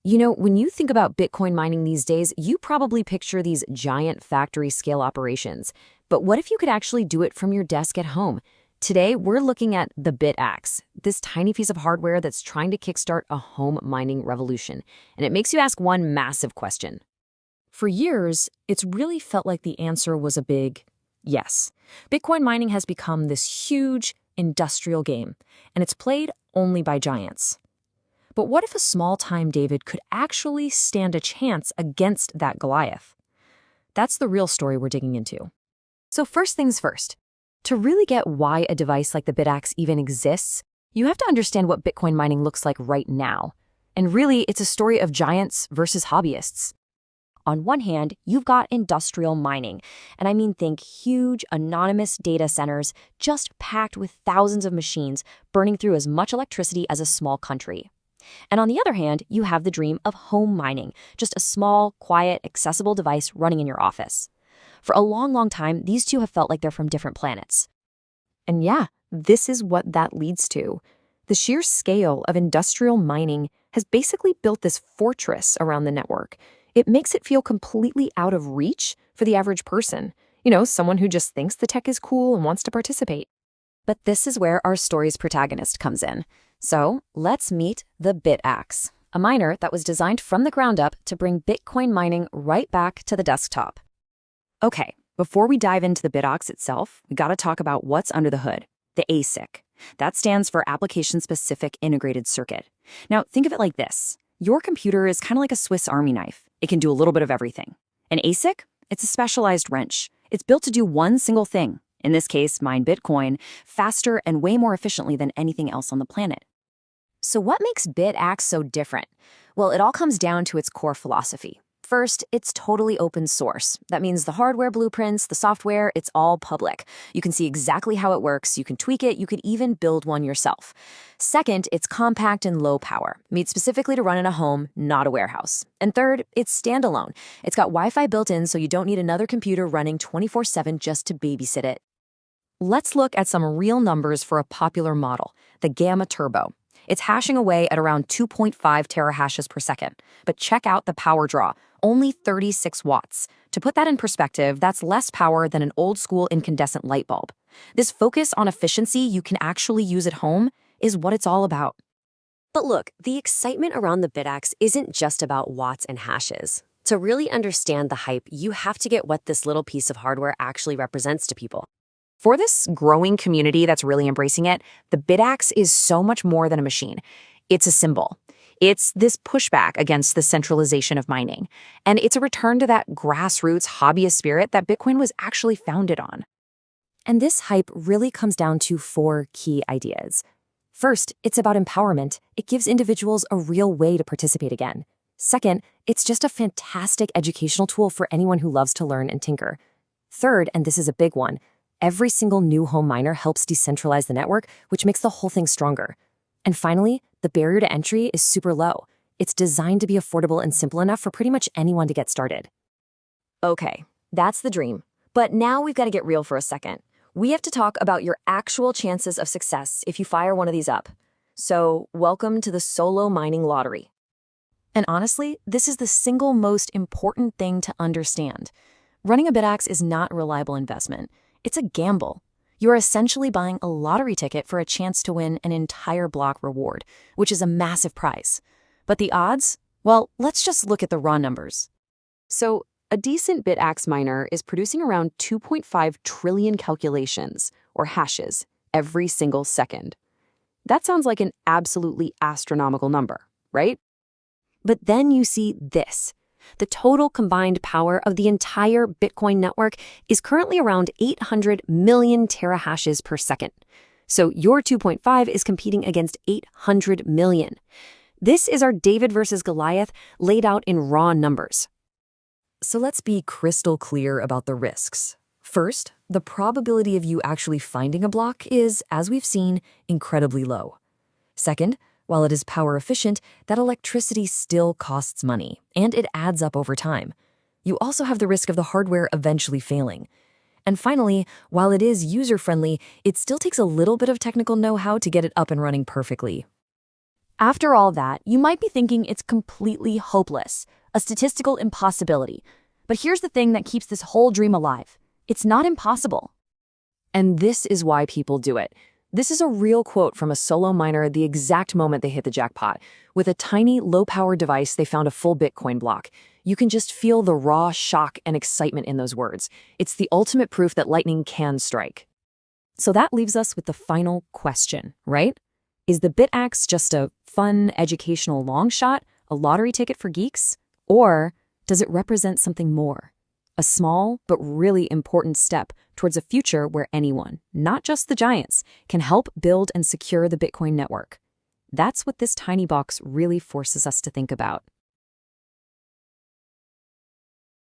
When you think about Bitcoin mining these days, you probably picture these giant factory scale operations. But what if you could actually do it from your desk at home? Today, we're looking at the BitAxe, this tiny piece of hardware that's trying to kickstart a home mining revolution. And it makes you ask one massive question. For years, it's really felt like the answer was a big yes. Bitcoin mining has become this huge industrial game, and it's played only by giants. But what if a small-time David could actually stand a chance against that Goliath? That's the real story we're digging into. So first things first, to really get why a device like the BitAxe even exists, you have to understand what Bitcoin mining looks like right now. And really, it's a story of giants versus hobbyists. On one hand, you've got industrial mining, and I mean think huge anonymous data centers just packed with thousands of machines burning through as much electricity as a small country. And on the other hand, you have the dream of home mining, just a small, quiet, accessible device running in your office. For a long, long time, these two have felt like they're from different planets. And yeah, this is what that leads to. The sheer scale of industrial mining has basically built this fortress around the network. It makes it feel completely out of reach for the average person. Someone who just thinks the tech is cool and wants to participate. But this is where our story's protagonist comes in. So let's meet the BitAxe, a miner that was designed from the ground up to bring Bitcoin mining right back to the desktop. Okay, before we dive into the BitAxe itself, we gotta talk about what's under the hood, the ASIC. That stands for Application-Specific Integrated Circuit. Now, think of it like this. Your computer is kind of like a Swiss Army knife. It can do a little bit of everything. An ASIC? It's a specialized wrench. It's built to do one single thing, in this case, mine Bitcoin, faster and way more efficiently than anything else on the planet. So what makes BitAxe so different? Well, it all comes down to its core philosophy. First, it's totally open source. That means the hardware blueprints, the software, it's all public. You can see exactly how it works, you can tweak it, you could even build one yourself. Second, it's compact and low power, made specifically to run in a home, not a warehouse. And third, it's standalone. It's got Wi-Fi built in, so you don't need another computer running 24/7 just to babysit it. Let's look at some real numbers for a popular model, the Gamma Turbo. It's hashing away at around 2.5 terahashes per second. But check out the power draw, only 36 watts. To put that in perspective, that's less power than an old-school incandescent light bulb. This focus on efficiency you can actually use at home is what it's all about. But look, the excitement around the BitAxe isn't just about watts and hashes. To really understand the hype, you have to get what this little piece of hardware actually represents to people. For this growing community that's really embracing it, the BitAxe is so much more than a machine. It's a symbol. It's this pushback against the centralization of mining. And it's a return to that grassroots hobbyist spirit that Bitcoin was actually founded on. And this hype really comes down to 4 key ideas. First, it's about empowerment. It gives individuals a real way to participate again. Second, it's just a fantastic educational tool for anyone who loves to learn and tinker. Third, and this is a big one, every single new home miner helps decentralize the network, which makes the whole thing stronger. And finally, the barrier to entry is super low. It's designed to be affordable and simple enough for pretty much anyone to get started. Okay, that's the dream. But now we've got to get real for a second. We have to talk about your actual chances of success if you fire one of these up. So, welcome to the solo mining lottery. And honestly, this is the single most important thing to understand. Running a BitAxe is not a reliable investment. It's a gamble. You're essentially buying a lottery ticket for a chance to win an entire block reward, which is a massive prize. But the odds? Well, let's just look at the raw numbers. So, a decent BitAxe miner is producing around 2.5 trillion calculations, or hashes, every single second. That sounds like an absolutely astronomical number, right? But then you see this. The total combined power of the entire Bitcoin network is currently around 800 million terahashes per second. So your 2.5 is competing against 800 million. This is our David versus Goliath laid out in raw numbers. So let's be crystal clear about the risks. First, the probability of you actually finding a block is, as we've seen, incredibly low. Second, while it is power efficient, that electricity still costs money, and it adds up over time. You also have the risk of the hardware eventually failing. And finally, while it is user-friendly, it still takes a little bit of technical know-how to get it up and running perfectly. After all that, you might be thinking it's completely hopeless, a statistical impossibility. But here's the thing that keeps this whole dream alive. It's not impossible. And this is why people do it. This is a real quote from a solo miner the exact moment they hit the jackpot. With a tiny, low-powered device, they found a full Bitcoin block. You can just feel the raw shock and excitement in those words. It's the ultimate proof that lightning can strike. So that leaves us with the final question, right? Is the BitAxe just a fun, educational long shot, a lottery ticket for geeks? Or does it represent something more? A small but really important step towards a future where anyone, not just the giants, can help build and secure the Bitcoin network. That's what this tiny box really forces us to think about.